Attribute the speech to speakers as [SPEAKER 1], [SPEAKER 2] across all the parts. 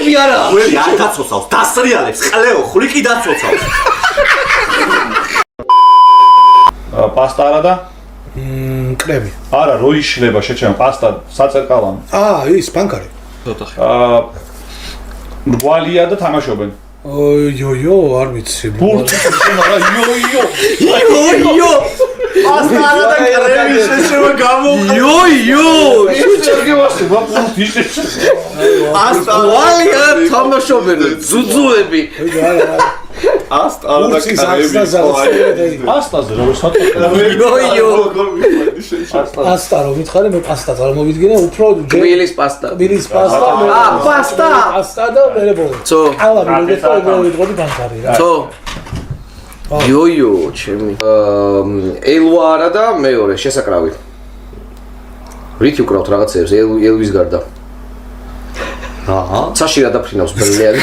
[SPEAKER 1] კი არა.
[SPEAKER 2] ყველი არ დაცოცავს, დასრიალებს, ყლეო, ხვლიკი დაცოცავს.
[SPEAKER 3] პასტა არა და?
[SPEAKER 4] კრემი.
[SPEAKER 3] არა, რო იშლება შეჩემ პასტა საწერკალანი.
[SPEAKER 4] ის პანკარი.
[SPEAKER 3] მრგვალია და თამაშობენ.
[SPEAKER 4] იო, არ ვიცი.
[SPEAKER 3] ბურთი შემარა იო.
[SPEAKER 2] პასტა არა და კრემი შეჩემა გამოვყო.
[SPEAKER 1] იო.
[SPEAKER 3] შეგევასე ბურთი შეჩემა.
[SPEAKER 2] პასტა
[SPEAKER 1] ვალია თამაშობენ ძუძუები.
[SPEAKER 2] პასტა არა და კრემი.
[SPEAKER 3] პასტაზე რო საწერ.
[SPEAKER 1] იო.
[SPEAKER 4] პასტა რო მითხარი მე პასტა წარმოვიდგინე უფრო
[SPEAKER 1] გმილის პასტა.
[SPEAKER 4] გმილის პასტა.
[SPEAKER 1] პასტა.
[SPEAKER 4] პასტა და მე ბოლო.
[SPEAKER 1] ცო.
[SPEAKER 4] ალა მე ვიდღოდი პანკარი რა.
[SPEAKER 1] ცო. იო, ჩემი. ელვა არა და მეორე შესაკრავი. რითი უკრავთ რაღაცებს ელვის გარდა?
[SPEAKER 2] აჰა.
[SPEAKER 1] ცაში რა დაფრინავს ბელიანი?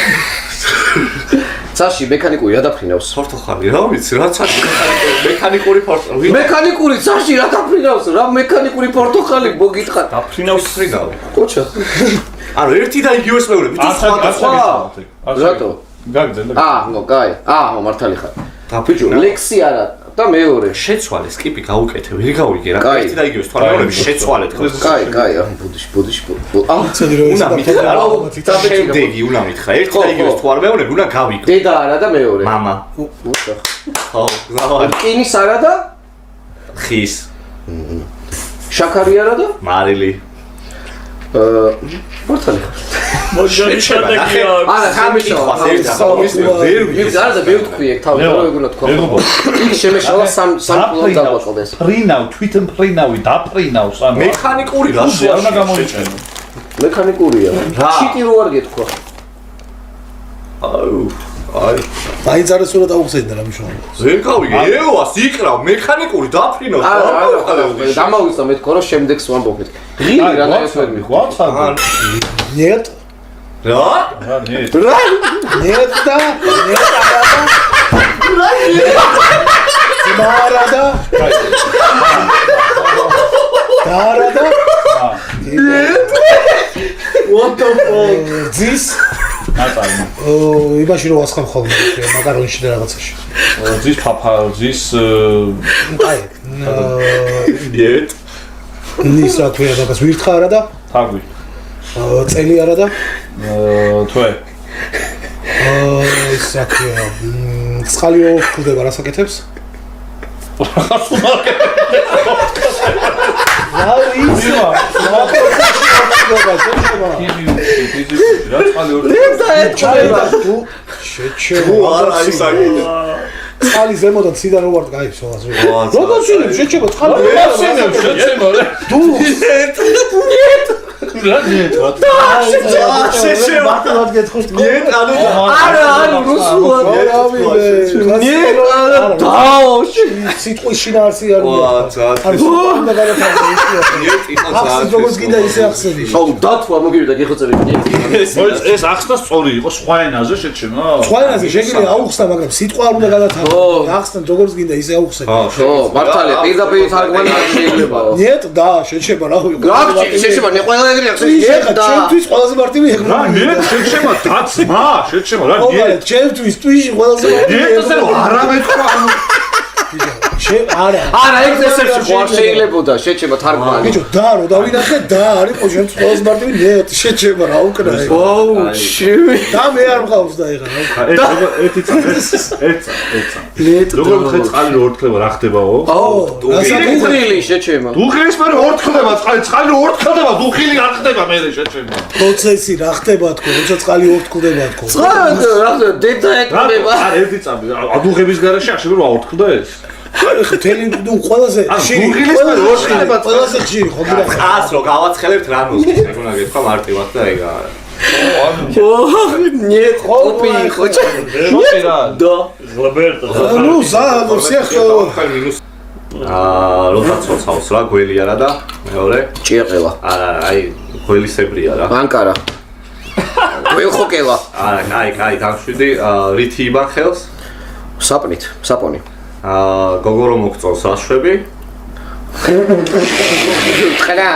[SPEAKER 1] ცაში მექანიკური რა დაფრინავს?
[SPEAKER 2] ფორტოხალი რა ვიცი რა ცაში მექანიკური ფორტოხალი.
[SPEAKER 1] მექანიკური ცაში რა დაფრინავს? რა მექანიკური პორტოხალი მოგითხარ?
[SPEAKER 2] დაფრინავს ფრინავ.
[SPEAKER 1] კოჩა.
[SPEAKER 2] ანუ ერთი და იგივეს მეორე, ვიცი სხვა.
[SPEAKER 1] რატო?
[SPEAKER 3] გაგძენ და
[SPEAKER 1] ნო, კაი. მართალი ხარ. ბიჭო, ლექსი არა და მეორე.
[SPEAKER 2] შეცვალე სკიპი გაუკეთე, ვერ გავიგე რა.
[SPEAKER 1] კაი.
[SPEAKER 2] ერთი და იგივეს თვალეები შეცვალეთ.
[SPEAKER 1] კაი, ბუდიში.
[SPEAKER 4] ცოდი რო
[SPEAKER 2] უნდა მითხრა, შემდეგი უნდა მითხრა. ერთი და იგივეს თვალეები უნდა გავიგო.
[SPEAKER 1] დედა არა და მეორე.
[SPEAKER 2] მამა. ხო, ზავა.
[SPEAKER 1] რკინის არა და
[SPEAKER 2] ხის.
[SPEAKER 1] შაქარი არა და
[SPEAKER 2] მარილი.
[SPEAKER 1] მართალი ხარ.
[SPEAKER 2] შეჩემა. არა, სამკითხვა ერთად. ვერ
[SPEAKER 1] მე არა და მე ვთქვი ეგ თავი რა ეგუნა თქვა. იქ შემეშალა სამ პლატ დავაყოლდეს.
[SPEAKER 3] ფრინავ, თვითონ ფრინავი დაფრინავს ან
[SPEAKER 2] მექანიკური რა
[SPEAKER 3] არ უნდა გამოიჩენო.
[SPEAKER 1] მექანიკურია. ჩიტი რო არ გეთქვა.
[SPEAKER 2] აი.
[SPEAKER 4] დაიძარეს რომ დაუხსენდა რა მნიშვნელობა.
[SPEAKER 2] ვერ გავიგე. ელვას იკრავ მექანიკური დაფრინავს.
[SPEAKER 1] არა, დამავიწყდა მეთქო რომ შემდეგს ვამბობ მეთქი. ღირი რანაირად ვერ მიხვა.
[SPEAKER 4] ნიეტ
[SPEAKER 2] რა?
[SPEAKER 4] ნიეტ და მარადა დარადა what the fuck this
[SPEAKER 3] ნაწარმო.
[SPEAKER 4] იმაში რო ასხამ ხოლმე მაკარონში და რაღაცაში.
[SPEAKER 3] ზის ფაფა, ზის
[SPEAKER 4] აი
[SPEAKER 2] ნიეტ.
[SPEAKER 4] ნის რა ქვია მაგას ვირთხა არა და
[SPEAKER 3] თაგვი.
[SPEAKER 4] წელი არა და
[SPEAKER 3] თვე.
[SPEAKER 4] ის რა ქვია წყალი რო ხდება რასაკეთებს? რა ვიცი შეჩება
[SPEAKER 2] არა ის აგიდა.
[SPEAKER 4] წყალი ზემოდან ციდან რო ვარ გაი სოლას რო. როგორ შეჩება წყალი?
[SPEAKER 3] შეჩება რა.
[SPEAKER 4] თუ
[SPEAKER 2] შეჩება.
[SPEAKER 4] მარტივად გეთხოს თქო.
[SPEAKER 2] ნიეტ ანუ
[SPEAKER 1] არა, რუსულად.
[SPEAKER 4] ნიეტ
[SPEAKER 1] დაო,
[SPEAKER 4] სიტყვის შინაარსი არ
[SPEAKER 2] ვა, ძად.
[SPEAKER 4] უნდა გადათავაზო.
[SPEAKER 2] ნიეტ იყო
[SPEAKER 4] ახსნი
[SPEAKER 2] ძად.
[SPEAKER 4] როგორც გინდა ისე ახსნი.
[SPEAKER 1] აუ, დათვა მოგივიდა გიხოცები.
[SPEAKER 3] ეს ახსნა სწორი იყო სხვა ენაზე შეჩემა?
[SPEAKER 4] სხვა ენაზე შეგიძლია აუხსნა, მაგრამ სიტყვა არ უნდა გადათავაზო. ახსნა როგორც გინდა ისე აუხსნი.
[SPEAKER 1] ხო, მართალია, პირდაპირ თარგმანი არ შეიძლება.
[SPEAKER 4] ნიეტ და შეჩება რა.
[SPEAKER 1] შეჩება, ნე ყველა ეგრე ახსენს. ნიეტ და
[SPEAKER 4] ჩემთვის ყველაზე მარტივი ეგრე.
[SPEAKER 3] რა ნიეტ შეჩემა დაცმა, შეჩემა რა
[SPEAKER 4] ო,
[SPEAKER 3] ნიეტ.
[SPEAKER 4] ჩემთვის თვიში ყველაზე მარტივი.
[SPEAKER 3] ნიეტზე რომ არამეთქვა
[SPEAKER 1] არა, ეგ ესერში ხო არ შეიძლებოდა შეჩება თარგმანი.
[SPEAKER 4] ბიჭო, და რო დავინახე და არის ხო ჩემთვის ყველაზე მარტივი ნიეტ შეჩება რა უკრა.
[SPEAKER 1] აუ, შივი.
[SPEAKER 4] და მე არ მყავს და ეხა.
[SPEAKER 3] ერთი ეცა. როგორ ხე წყალი რო ორთქლება რა ხდებაო?
[SPEAKER 1] აუ, დუხილი შეჩება.
[SPEAKER 3] დუხილის მე რო ორთქლდება წყალი რო ორთქლდება დუხილი არ ხდება მე შეჩემა.
[SPEAKER 4] პროცესი რა ხდება თქო, როცა წყალი ორთქლდება თქო.
[SPEAKER 1] წყალი რა ხდება, დედა ეკრება.
[SPEAKER 3] არ ერთი წამი ადუღების გარშე ახშები რომ აორთქლდა ეს?
[SPEAKER 4] თელი ნუ ყველაზე ხშირი ყველაზე ხშირი ხო გირა
[SPEAKER 2] ას რო გავაცხელებთ რანოს ეგ უნდა გეთქვა მარტივად და ეგ არა.
[SPEAKER 1] ნიეტ ყოფი ხოჭა.
[SPEAKER 3] შოკი რა.
[SPEAKER 1] და
[SPEAKER 3] ღლბერტო.
[SPEAKER 4] ნუ სიახლოვე
[SPEAKER 2] მინუს როცა ცოცავს რა გველი არა და მეორე
[SPEAKER 1] ჭიაყელა.
[SPEAKER 2] არა აი გველისებრია რა.
[SPEAKER 1] ანკარა. გველხოკელა.
[SPEAKER 2] არა კაი დამშვიდი რითი იბან ხელს?
[SPEAKER 1] საპნით, საპონი.
[SPEAKER 2] გოგო რომ მოგწონს აშვები?
[SPEAKER 1] ხარა.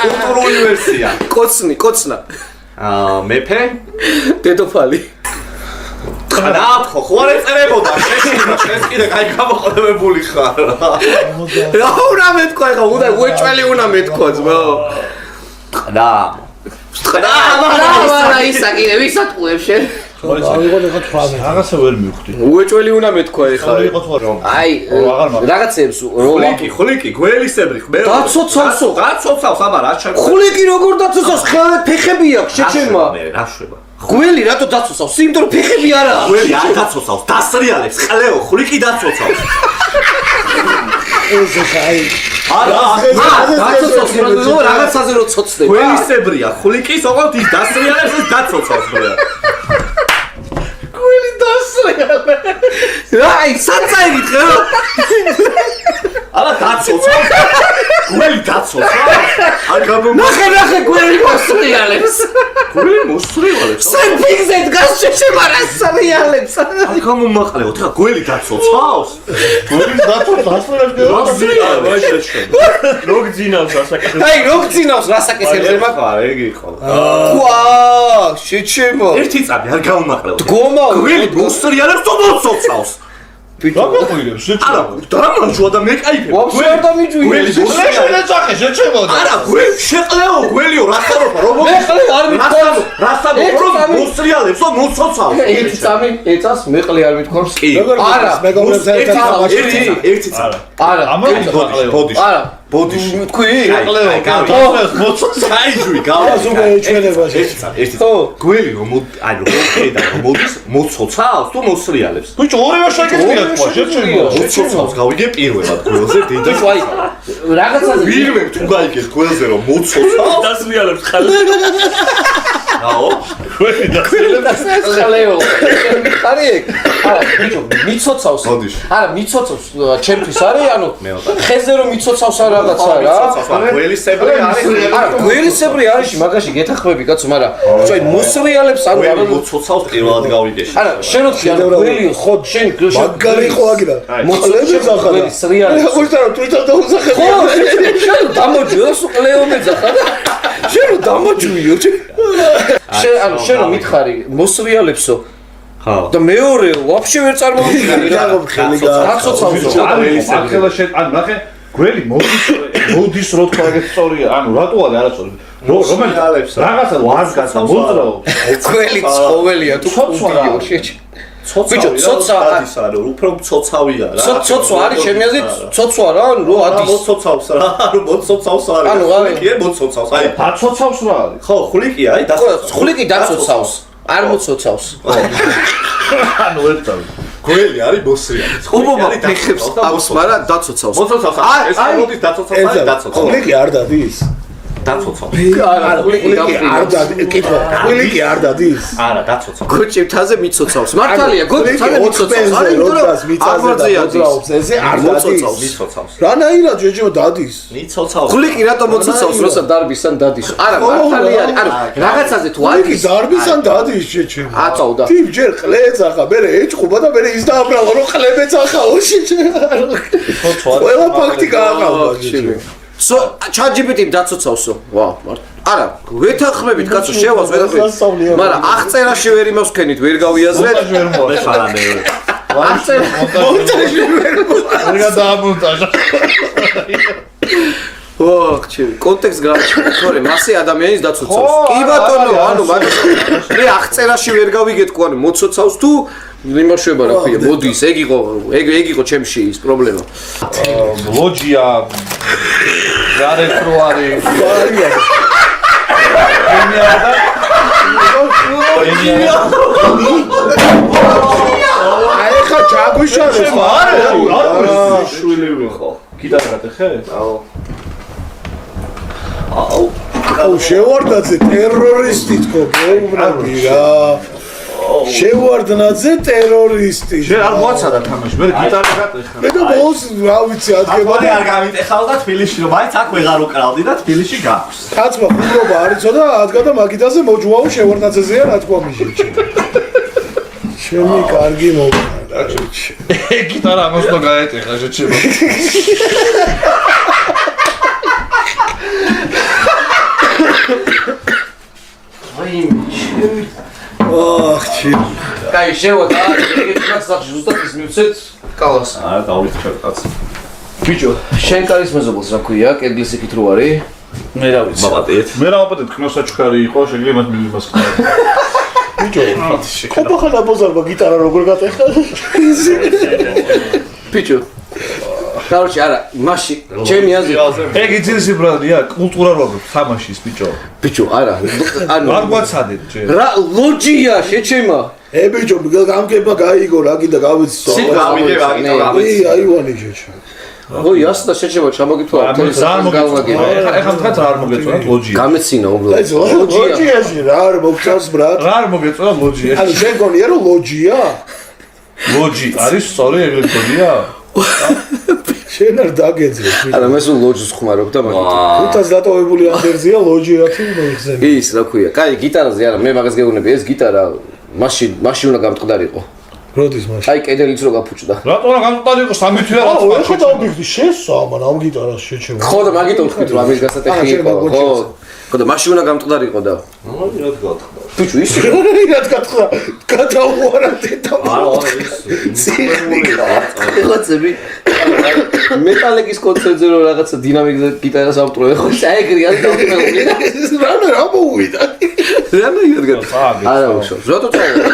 [SPEAKER 2] კულტურული ვერსია.
[SPEAKER 1] კოცნა.
[SPEAKER 2] მეფე
[SPEAKER 1] დედოფალი
[SPEAKER 2] და ხო არ ეწერებოდა შენ კიდე კაი გამოყენებული ხარ
[SPEAKER 1] რა უნდა მეთქვა ხა უნდა უეჭველი უნდა მეთქვა ძმაო
[SPEAKER 2] და
[SPEAKER 1] არა ისა კიდე ვისატყუებ შენ
[SPEAKER 4] ავიღოთ ახლა ფრაზა.
[SPEAKER 3] რაღაცა ვერ მივხვდი.
[SPEAKER 1] უეჭველი უნდა მეთქვა ხა აი რაღაცებს
[SPEAKER 2] ხულიკი გველისებრი ხმე დაცოცავს აბა რა ჩემ
[SPEAKER 1] ხულიკი როგორ დაცოცავს ფეხები აქვს შეჩერმა
[SPEAKER 2] რა შვება
[SPEAKER 1] გველი რატო დაცოცავს? იმიტომ რომ ფეხები არა აქვს.
[SPEAKER 2] გველი არ დაცოცავს, დასრიალებს, ყლეო, ხვლიკი დაცოცავს.
[SPEAKER 4] ეს ხაი.
[SPEAKER 2] არა,
[SPEAKER 1] დაცოცავს, რაღაცაზე რო ცოცდება.
[SPEAKER 2] გველისებრია, ხვლიკის ოღონდ ის დასრიალებს ეს დაცოცავს, ბლა.
[SPEAKER 1] გველი დასრიალებს. აი, საწაიგით რა.
[SPEAKER 2] არა, დაცოცავს. გველი დაცოცავს. არ გამომახ
[SPEAKER 1] ნახე გველი მოსრიალებს.
[SPEAKER 2] გველი მოსრიალებს.
[SPEAKER 1] სენ ფიქზე დგას შეშემარას სრიალებს.
[SPEAKER 2] არ გამომაყლეო, ეხლა გველი დაცოცავს.
[SPEAKER 3] გველი დაცოცავს,
[SPEAKER 2] როგძინავს ასაკეთებს.
[SPEAKER 1] აი, როგძინავს რასაკეთებს ება?
[SPEAKER 2] ეგ იყო.
[SPEAKER 1] ვა, შეჩემო.
[SPEAKER 2] ერთი წამი არ გამომაყლეო.
[SPEAKER 1] დგომა
[SPEAKER 2] გველი მოსრიალებს თუ მოცოცავს.
[SPEAKER 3] რა გაყვირებს
[SPEAKER 2] არა, დამანჯვა და მე კაიფებ.
[SPEAKER 1] ვაფშე არ დამიჯვია.
[SPEAKER 2] გველი
[SPEAKER 3] შეეწახე, შეჩემოდა.
[SPEAKER 2] არა, გველი შეყლეო, გველიო, რასწავლობ,
[SPEAKER 1] მე ხლე არ მithქონს.
[SPEAKER 2] რასწავლობ, რომ მოსრიალებს, რომ მოცოცავს.
[SPEAKER 1] ერთი წამი ეწას მე ხლე არ მithქონს. არა,
[SPEAKER 4] მეგობრებს ერთად თამაში.
[SPEAKER 2] ერთი წამი.
[SPEAKER 1] არა,
[SPEAKER 2] ბოდიში.
[SPEAKER 1] არა.
[SPEAKER 2] ბოდიში.
[SPEAKER 1] თქვი?
[SPEAKER 2] მოცოცავს. აიჯვი,
[SPEAKER 4] ზოგადად ეჩვენება შეჭა.
[SPEAKER 2] ერთი წამი. გველი რომ ანუ რომ ხედა რომ მოდის, მოცოცავს თუ მოსრიალებს.
[SPEAKER 3] ბიჭო, ორივე შეგიძლია თქვა, შეჩემო.
[SPEAKER 2] მოცოცავს, გავიგე პირველად გველზე დიდი.
[SPEAKER 1] ბიჭო, აი, რაღაცაზე
[SPEAKER 2] ვირმე თუ გაიგეს გველზე რომ მოცოცავს.
[SPEAKER 3] დასრიალებს ხალ.
[SPEAKER 2] აო,
[SPEAKER 3] გველი დასრიალებს.
[SPEAKER 1] ხლეო. ხარი ეგ. არა, ბიჭო, მიცოცავს.
[SPEAKER 2] ბოდიში.
[SPEAKER 1] არა, მიცოცავს ჩემთვის არის, ანუ ხეზე რომ მიცოცავს არ რაღაცა რა.
[SPEAKER 2] გველისებრი არის.
[SPEAKER 1] არა, გველისებრი არის, მაგაში გეთახმები კაცო, მაგრამ ბიჭო, აი მოსრიალებს ანუ
[SPEAKER 2] გველი მოცოცავს პირველად გავიგეში.
[SPEAKER 1] არა, შენ ვთქვი, ანუ გველი ხო შენ
[SPEAKER 4] მაგარი ხო აგირა.
[SPEAKER 1] მოწლებს ახლა სრიალებს.
[SPEAKER 4] ხოჭა რომ თვითონ დაუსახე.
[SPEAKER 1] ხო, შენ დამოჯოს ყლეო მეძახა და შენ დამოჯვიო. შენ ანუ შენ მითხარი მოსრიალებსო.
[SPEAKER 2] ხო.
[SPEAKER 1] და მეორე ვაფშე ვერ წარმოვიდგინე რა. დაცოცავსო.
[SPEAKER 3] ახლა შენ ანუ ნახე გველი მოდის რო თქვა ეგეთ სწორია ანუ რატო არის არასწორი რომელიც რაღაცა ვარგას მოძრაო
[SPEAKER 1] გველი ცხოველია თუ ხუთიო შეჭ ბიჭო ცოცა
[SPEAKER 2] არის რა უფრო ცოცავია რა
[SPEAKER 1] ცოცვა არის ჩემი აზრით ცოცვა რა ანუ რო ადის
[SPEAKER 2] მოცოცავს რა ანუ მოცოცავს არის
[SPEAKER 1] ანუ
[SPEAKER 2] ხვლიკი მოცოცავს აი
[SPEAKER 3] დაცოცავს რა არის
[SPEAKER 2] ხო ხვლიკი აი
[SPEAKER 1] ხვლიკი დაცოცავს არ მოცოცავს
[SPEAKER 3] ანუ ერთად
[SPEAKER 2] გველი არის მოსრიალი
[SPEAKER 1] უბობა ფეხებს აქვს მაგრამ დაცოცავს
[SPEAKER 2] მოცოცავს ეს მოდის დაცოცავს არის დაცოცავს
[SPEAKER 4] ხვლიკი არ დადის.
[SPEAKER 2] დაცოცავს
[SPEAKER 1] არა
[SPEAKER 4] ხვლიკი არ დადის. კითხვა, ხვლიკი არ დადის.
[SPEAKER 2] არა დაცოცავს
[SPEAKER 1] გოჭებთაზე მიცოცავს მართალია გოჭებთაზე მიცოცავს არა იმიტომ რომ
[SPEAKER 4] მოძრაობს ესე არ დადის.
[SPEAKER 2] მიცოცავს
[SPEAKER 4] რანაირად ჯეჯო დადის.
[SPEAKER 2] მიცოცავს
[SPEAKER 1] ხვლიკი რატო მოცოცავს როცა დარბისან დადის არა მართალია ანუ რაღაცაზე თუ
[SPEAKER 4] ხვლიკი
[SPEAKER 1] არის
[SPEAKER 4] დარბისან დადის შეჭე.
[SPEAKER 1] აწავდა
[SPEAKER 4] თიმ ჯერ ყლეც ახა მე ეჭყობა და მე ის დააბრალა რომ ყლებეც ახაო შეჭე. ყველა ფაქტი გააყავდა შეჭე.
[SPEAKER 1] სო ChatGPT-მ დაცოცავსო. ვა, არა, ვეთანხმებით კაცო, შევას ვეთანხმებით. მაგრამ აღწერაში ვერ იმავს ქენით, ვერ გავიაზრეთ.
[SPEAKER 3] ვერ მოვა
[SPEAKER 2] ხარა მე
[SPEAKER 1] მონტაჟი ვერ
[SPEAKER 3] არ გადაამონტაჟა
[SPEAKER 1] ოხ, ჩემი, კონტექსტ გააჩნია, თორე მასე ადამიანის დაცოცავს. კი ბატონო, ანუ მაგას მე აღწერაში ვერ გავიგეთქო, ანუ მოცოცავს თუ იმაშובה რა ქვია, მოდის, ეგ იყო ჩემში ის პრობლემა.
[SPEAKER 3] ლოჯია გარეთრო არის
[SPEAKER 4] აი ხა ჩაგვიშალეს
[SPEAKER 3] არა შვილი ხო კიდარგად ხე
[SPEAKER 4] აუ შევარდაძე ტერორისტი თქო გეუბნები რა შევარდნაძე ტერორისტი
[SPEAKER 3] შენ არ მოაცადა თამაში მე გიტარგად ხე
[SPEAKER 4] მე და ბოლოს რა ვიცი ადგება
[SPEAKER 2] და არ გამიტეხავ და თბილისში რომ მაინც აქ ვეღარ უკრავდი და თბილისში გაქვს
[SPEAKER 4] კაცმა ხუმრობა არ იცოდა და ადგა და მაგიდაზე მოჯვაო შევარდნაძეზეა რა თქვა მიჟეჭი შენი კარგი მოგნა
[SPEAKER 3] გიტარა ამასო გაეტეხა შეჩება
[SPEAKER 1] აი
[SPEAKER 4] აх, ჩი.
[SPEAKER 1] კაი, შევოდა, ეგეთ სახში ზუსტად ის მივცეთ კალას.
[SPEAKER 3] არა, დავიწყებ კაც.
[SPEAKER 1] ბიჭო, შენ კალის მეზობელს რა ქვია? კედლის იქით რო არის?
[SPEAKER 2] მე რა ვიცი. მაპატეთ.
[SPEAKER 3] მე რა ვაპატეთ, ქნოსაჩქარი იყო, შეგიძლია მათ მიზმას ხარ.
[SPEAKER 4] ბიჭო, ხოფახანა ბოზარბა გიტარა როგორ გატეხა?
[SPEAKER 1] ბიჭო. კაროჩი, არა, მაშინ ჩემი აზრით
[SPEAKER 3] ეგ იცის ბრალია, კულტურა რო აქვს თამაშის ბიჭო.
[SPEAKER 1] ბიჭო, არა, ანუ
[SPEAKER 3] არ გვაცადეთ ჯერ.
[SPEAKER 1] რა ლოჯია შეჩემა?
[SPEAKER 4] ბიჭო, გამგება გაიგო რა კიდე გავიცი.
[SPEAKER 2] გამიგე ვაგიტო გამიცი.
[SPEAKER 4] აივანი შეჩა.
[SPEAKER 1] ой, ясно, შეჩემა ჩამოგითვალა
[SPEAKER 3] გამოგიწვა. ეხლა თქვენ რა არ მოგეწონა ლოჯია.
[SPEAKER 1] გამეცინა უბრალოდ.
[SPEAKER 4] ლოჯიაში რა არ მოგწავს ბრატ?
[SPEAKER 3] რა არ მოგეწონა ლოჯია?
[SPEAKER 4] ანუ შენ გონია რომ ლოჯია?
[SPEAKER 3] ლოჯი არის სწორი ეგრე გონია?
[SPEAKER 4] შენ არ დაგეძრე.
[SPEAKER 1] არა, მე სულ ლოჯს ხმარობ და მაგით.
[SPEAKER 4] 500 დატოვებული ანდერზია ლოჯიათი მოიხსენე.
[SPEAKER 1] ის რა ქვია? კაი, გიტარაზე არა, მე მაგას გეუბნები, ეს გიტარა მაშინ უნდა გამტყდარიყო.
[SPEAKER 4] როდის მაშინ?
[SPEAKER 1] აი, კედელიც რო გაფუჭდა.
[SPEAKER 3] რატო რა გამწდარი იყო 3 თვე რა
[SPEAKER 4] აუ, ეხლა დავბიხდი შესამა ამ გიტარას შეჩემა.
[SPEAKER 1] ხო და მაგით ვთქვით რომ ამის გასატეხი იყო, ხო? ხო და მაშინ უნდა გამტყდარიყო და.
[SPEAKER 2] ნუ რა გათხრა.
[SPEAKER 1] ბიჭო, ის
[SPEAKER 4] რად გათხრა? გადაუარა დედა.
[SPEAKER 1] რაღაცები მეტალიკის კონცერტზე რომ რაღაცა დინამიკზე გიტარას ავტყროე, ხო? საეგრი არ დავტყროე.
[SPEAKER 4] რა მოუვიდა?
[SPEAKER 1] რანა იადგა? არა, უშავს. რატო წავა?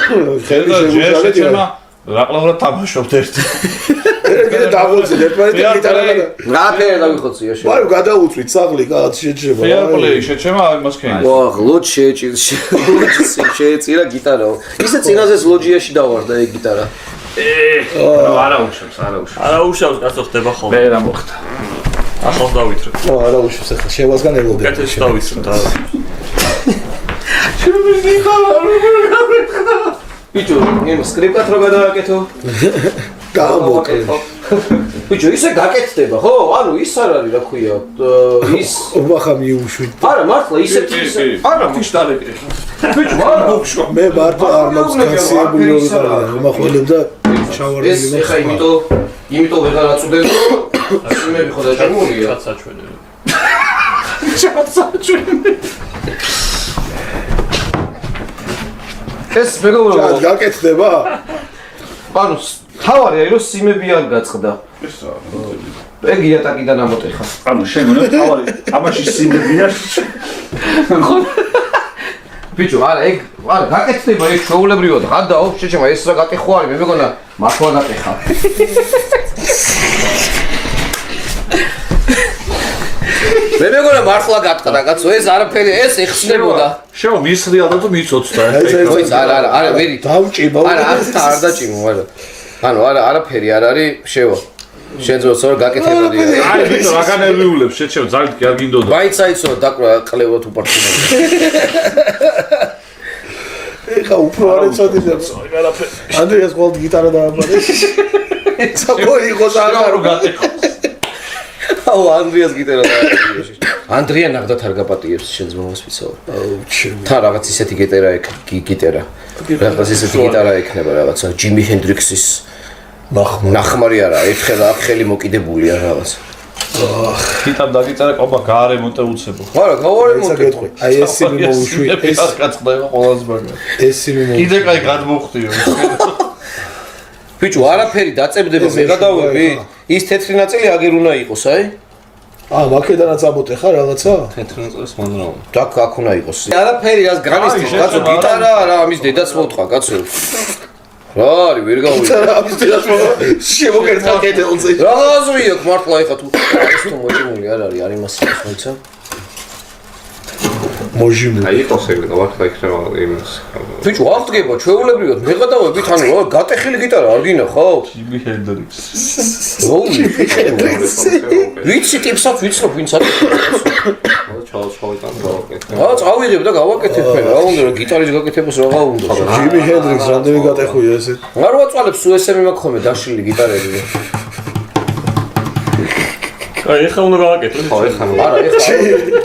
[SPEAKER 3] ხელი შეჩემა რა ყლავრად თამაშობთ ერთი.
[SPEAKER 4] კიდე დაგოწი ერთმანეთი გიტარა და
[SPEAKER 1] რა ფერი დავიხოცია შენ?
[SPEAKER 4] ვაი გადაუწვით საღლი კაც შეჩება.
[SPEAKER 3] ფეირპლეი შეჩემა იმას ქენი.
[SPEAKER 1] ვაჰ, ლოჯი შეეწირა გიტარო. ისე წინაზეს ლოჯიაში დავარდა ეგ გიტარა.
[SPEAKER 3] არა უშავს, არა უშავს.
[SPEAKER 2] არა უშავს, კაცო ხდება ხოლმე.
[SPEAKER 3] მე რა მოხდა?
[SPEAKER 2] ახალს დავიტრებ.
[SPEAKER 4] არა უშავს ახლა შევასგან ელოდე.
[SPEAKER 2] კეთილს დავიტრებ და
[SPEAKER 1] ბიჭო, იმ სკრიპტად რო გადავაკეთო?
[SPEAKER 4] გამოკეთე.
[SPEAKER 1] ბიჭო, ისე გაკეთდება, ხო? ანუ ის არ არის, რა ქვია, ის
[SPEAKER 4] ვახა მიუშვით.
[SPEAKER 1] არა, მართლა ისე
[SPEAKER 3] არა ფიშტალები.
[SPEAKER 1] ბიჭო, არა.
[SPEAKER 4] მე მართლა არ მაქვს გასიებული რომ ვიყავი, მომახველებდა ჩავარდილი
[SPEAKER 1] ეს ეხა იმიტომ ვეღარ აწვდენ, სიმები ხო დაჭმულია.
[SPEAKER 2] საჩვენე.
[SPEAKER 1] ეს მეგობრებო,
[SPEAKER 4] გაკეთდება?
[SPEAKER 1] ანუ თავარი არის რომ სიმები არ გაწყდა. ეგ იატაკიდან ამოტეხა.
[SPEAKER 3] ანუ შენ უნდა თავი თამაში სიმებია.
[SPEAKER 1] ბიჭო, არა, ეგ არა გაკეთდება, ეგ შეუულებრივად. გადაო, შეჩემა ეს რა გაკეთო არის, მე მეგონა მართლა გაკეთა. მე მეგონა მართლა გატყდა, კაცო, ეს არაფერი, ეს ეხსნებოდა.
[SPEAKER 3] შევა მისრია და თუ მიცოცდა.
[SPEAKER 1] ოიც არა, ვერი.
[SPEAKER 4] დავჭიმა.
[SPEAKER 1] არა, არ დაჭიმო, არა. ანუ არაფერი არ არის, შევა. შენ ზოგადად რა გაკეთებოდი?
[SPEAKER 3] აი, ბიჭო, რა განერვიულებს, შეჩევ ძალიან კი არ გინდოდა.
[SPEAKER 1] მაინც აიცო დაკვრა ყლევოთ უპარტიზანი.
[SPEAKER 4] ეხა უფრო არ ეცოდინებს. ანდრიას ყოველდღე გიტარა დააბარეს. საბოი იყო
[SPEAKER 3] რა გაკეთო?
[SPEAKER 1] აუ, ანდრიას გიტარა დააბარეს. ანდრია ნახდათ არ გაპატიებს შენ ძმას ვიცავ.
[SPEAKER 4] აუ, ჩემი.
[SPEAKER 1] თან რაღაც ისეთი გიტარა რაღაც ისეთი გიტარა ექნება რაღაცა ჯიმი ჰენდრიქსის ნახმარი არა, ერთხელ აქ ხელი მოკიდებულია რაღაც.
[SPEAKER 3] გიტარ დაგიწერა ყობა გაარემონტე უცებო.
[SPEAKER 1] არა, გავარემონტე.
[SPEAKER 4] აი ეს სიმი მოუშვი,
[SPEAKER 3] ეს კაცდება ყოველს მაგა.
[SPEAKER 4] ეს სიმი მოუშვი.
[SPEAKER 3] კიდე კაი გადმოხდიო.
[SPEAKER 1] ბიჭო, არაფერი დაწებდება, მე გადავები. ის თეთრი ნაწილი აგერ უნდა იყოს, აი.
[SPEAKER 4] მაქედანაც ამოტეხა რაღაცა?
[SPEAKER 2] თეთრი ნაწილის მანდრაო.
[SPEAKER 1] დაკ აქ უნდა იყოს. არაფერი რას განისტის, კაცო, გიტარა არა, ამის დედაც მოთყა, კაცო. რა არის, ვერ გავიგე.
[SPEAKER 4] ამის დედაც შემოგერთა კედელზე.
[SPEAKER 1] რაღაცია მართლა ეხა თუ ეს თუ მოჭიმული არ არის, არ იმას მოიცა.
[SPEAKER 4] მოჟიმული.
[SPEAKER 2] აი იყოს ეგრე გავახლა იქნება იმის.
[SPEAKER 1] ბიჭო, აღდგება, ჩვეულებრივად, მე გადავებით, ანუ რა, გატეხილი გიტარა არ გინახავთ?
[SPEAKER 3] ჯიმი ჰენდრიქსი.
[SPEAKER 1] როული, ვიცი ტიპსაც ვიცნობ, ვინც არის.
[SPEAKER 2] ჩავშოვიდან გავაკეთე.
[SPEAKER 1] რა, წავიღებ და გავაკეთებ მე, რა უნდა რა გიტარის გაკეთებას რა უნდა.
[SPEAKER 4] ჯიმი ჰენდრიქსი რამდენი გატეხუია ესე?
[SPEAKER 1] არ ვაწვალებ, სულ ესემი მაქვს ხოლმე დაშლილი გიტარები.
[SPEAKER 2] აი, ეხლა უნდა გავაკეთო. ხო, ეხლა.
[SPEAKER 1] არა, ეხლა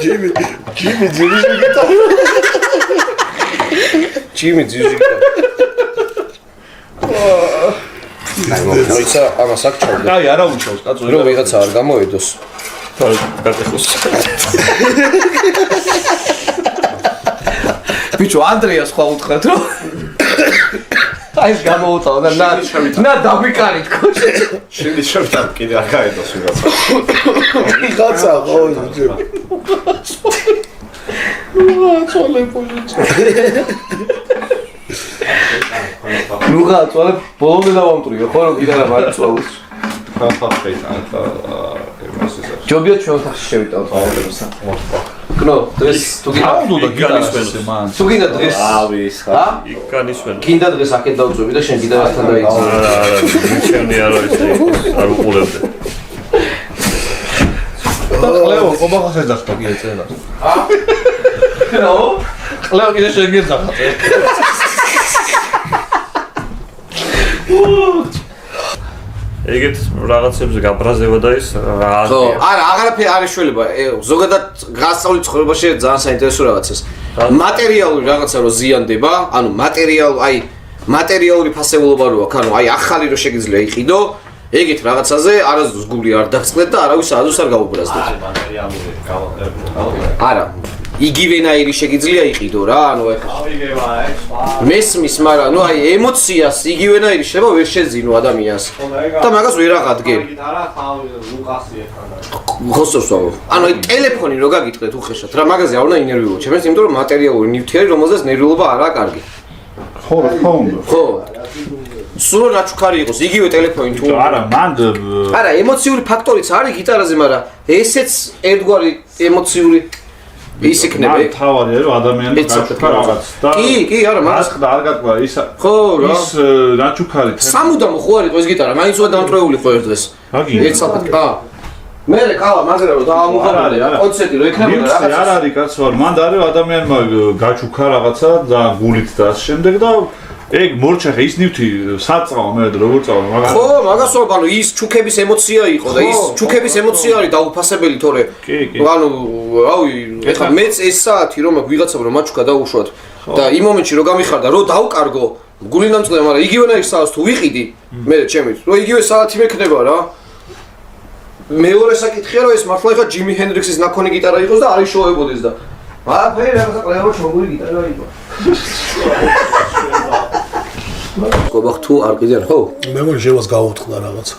[SPEAKER 4] ჯიმი გიტარა.
[SPEAKER 1] ჯიმი ძიჟი გიტარა. მოიცა, ამას აქ ჩავდა.
[SPEAKER 3] აი, არა უჩავს, კაცო.
[SPEAKER 1] რომ ვიღაცა არ გამოედოს.
[SPEAKER 2] გაკეთოს.
[SPEAKER 1] ბიჭო ანდრეას ხვა უთხრათ რომ აი ეს გამოუწავა და ნა დაგვიკარით კოჩი
[SPEAKER 2] შენდი შევთან კიდე არ გაედოს ვიღაცა
[SPEAKER 4] ვიღაცა ხო
[SPEAKER 1] ნუღა წვალე ბოლომდე დავამტვრიო ხო რომ კიდე რა მარცვალოს ჯობია ჩვენ ოთახში შევიტანოთ აულებსა კნო დღეს თუ გინდა დღეს
[SPEAKER 2] იკანისვენ
[SPEAKER 1] გინდა დღეს აქეთ დავწვევი და შენ კიდე რასთან დაიწვევი
[SPEAKER 2] ჩემი არ არის არ უყურებდე
[SPEAKER 3] ლეო კომახას ეძახდა კიდე წერა
[SPEAKER 1] ნო
[SPEAKER 3] ლეო კიდე შენ გეძახა
[SPEAKER 2] ეგეთ რაღაცებზე გაბრაზება და ის რა
[SPEAKER 1] ხო არა აღარაფერი არ ეშველება ზოგადად გასწავლის ცხოვრებაში ძალიან საინტერესო რაღაცას მატერიალური რაღაცა რო ზიანდება ანუ მატერიალური ფასეულობა რო აქვს ანუ აი ახალი რო შეგიძლია იყიდო ეგეთ რაღაცაზე არასდროს გული არ დაგწყდეთ და არავის აზრს არ გაუბრაზდეთ არა იგივენაირი შეგიძლია იყიდო რა ანუ მესმის მაგრამ ნუ აი ემოციას იგივენაირი შეიძლება ვერ შეძინო ადამიანს და მაგას ვერ აღადგენ ხოსორსავ ანუ აი ტელეფონი რო გაგიტყდეთ უხეშად რა მაგაზე არ უნდა ინერვიულო ჩემს იმიტომ რომ მატერიალური ნივთი არის რომელზეც ნერვიულობა არაა კარგი ხო სულ რაჩუქარი იყოს იგივე ტელეფონი თუ არა ემოციური ფაქტორიც არის გიტარაზე მაგრამ ესეც ერთგვარი ემოციური ის იქნება
[SPEAKER 3] თავარი რომ ადამიანი გაჩუქა რაღაც და
[SPEAKER 1] კი არა მაგას
[SPEAKER 3] და არ გატყვა ის
[SPEAKER 1] ხო რა
[SPEAKER 3] ის რაჩუქარი
[SPEAKER 1] სამუდამო ხო არის ეს გიტარა მაინც უნდა დამტრეული ხო ერთ დღეს ერთ საათად მე ყავა მაგერა რომ დაამუღებელი რა კონცერტი რო იქნებოდა
[SPEAKER 3] რაღაცა არ არის კაცო მანდ არის ადამიანმა გაჩუქა რაღაცა და გულით და ამ შემდეგ და ეგ მორჩახე ის ნივთი საწავა მე როგორ წავა მაგას
[SPEAKER 1] ხო მაგას ვარ ანუ ის ჩუქების ემოცია იყო და ის ჩუქების ემოცია არის დაუფასებელი თორე ანუ რავი ეხლა მეც ეს საათი რომ ვიღაცამ რომ მაჩუქა დაუშვათ და იმ მომენტში რომ გამიხარდა რომ დავკარგო გული დამწყდება მაგრამ იგივენაირ საათს თუ ვიყიდი მე ჩემით რომ იგივე საათი მექნება რა მეორე საკითხია რომ ეს მართლა ეხლა ჯიმი ჰენდრიქსის ნაქონი გიტარა იყოს და არ იშოვებოდეს და ფერი რაღაცა ყლევა ჩოგული გიტარა იყო გობახ თუ არ კიდიან ხო?
[SPEAKER 4] მე მგონი შევას გავუთხრა რაღაცა.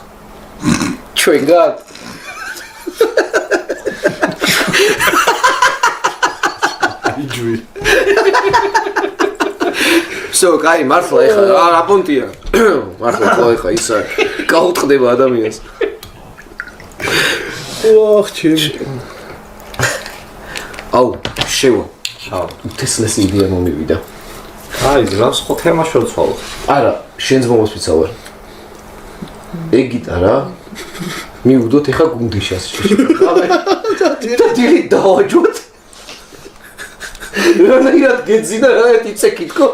[SPEAKER 1] ჩვენ გად.
[SPEAKER 4] იჯვი.
[SPEAKER 1] სო, კაი, მართლა ეხა რა პონტია. მართლა ხო ეხა ისა გაუთხრდება ადამიანს.
[SPEAKER 4] ოხ, ჩემი.
[SPEAKER 1] აუ, შევა. აუ, თესლეს იდეა მომივიდა.
[SPEAKER 2] აი, რას ხო თემა შევცვალოთ?
[SPEAKER 1] არა, შენს მომოსპიცა ვარ. ეგ გიტარა მივუდოთ ეხა გუნდიშას. და დიდი დავაჯოთ. რანაირად გეძინა რა ერთი წეკითქო.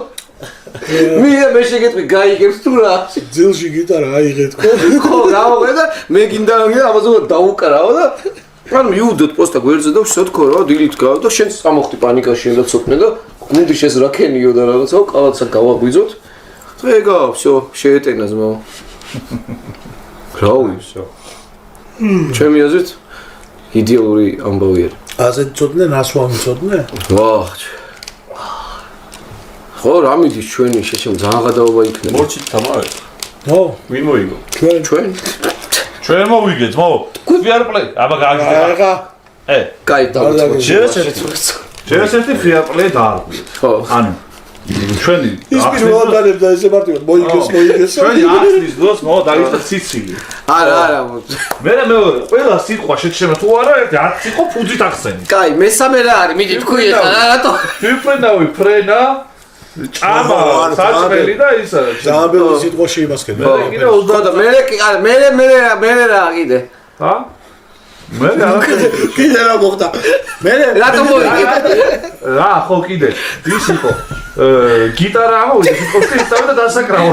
[SPEAKER 1] მე შეგეთქვი გაიგებს თუ რა?
[SPEAKER 4] ძილში გიტარა აიღეთ ხო?
[SPEAKER 1] ხო, გავაღვედა, მე გინდა ამაზე დაუკრავო და ანუ მივუდოთ პოსტა გვერდზე და ვშეთქო რა, დილით გავა და შენ წამოხდი პანიკაში და ცოტნე და გუნდიშეს რა ქენიო და რაღაცა, კალაცა გავაგვიძოთ. ეგა, всё, შეეტენა ზმაო. რავი, всё. ჩემი აზრით იდეალური ამბავი არის.
[SPEAKER 4] ასეთ ცოტნე ნასვამი ცოტნე?
[SPEAKER 1] ვაჰ. ხო, რა მიდის ჩვენი შეშემ ძალიან გადაობა იქნება.
[SPEAKER 2] მორჩით თამარი.
[SPEAKER 4] ხო,
[SPEAKER 2] ვინ მოიგო?
[SPEAKER 1] ჩვენ
[SPEAKER 3] ჩვენ მოვიგეთ, მო. Fair play. აბა გააგზავნა.
[SPEAKER 4] აიღა.
[SPEAKER 1] კაი, დავუწყოთ.
[SPEAKER 3] შეიძლება fair play დაარღვიეთ.
[SPEAKER 1] ხო.
[SPEAKER 3] ანუ ჩვენი
[SPEAKER 4] ის პირველად დალებდა ესე მარტივად მოიგეს.
[SPEAKER 3] ჩვენი ახლის დროს მო დაიწყო ციცილი.
[SPEAKER 1] არა.
[SPEAKER 3] მე ყველა სიტყვა შეჩემა თუ არა ერთი 10 სიტყვა ფუძით ახსენი.
[SPEAKER 1] კაი, მესამე რა არის? მიდი თქვი ეხლა რატო?
[SPEAKER 3] ვიფრენავი ფრენა ჭამა საჭმელი და ისა
[SPEAKER 4] ძალიან ბევრი სიტყვა შეიმასქედა.
[SPEAKER 3] მე კიდე 20
[SPEAKER 1] და მე რა კიდე.
[SPEAKER 3] ჰა? მე რა
[SPEAKER 4] კიდე რა მოხდა? მე
[SPEAKER 1] რატო მოიგე?
[SPEAKER 3] რა ხო კიდე ის იყო გიტარა ამოვიდა სიტყვაში ისწავლა და დასაკრავა.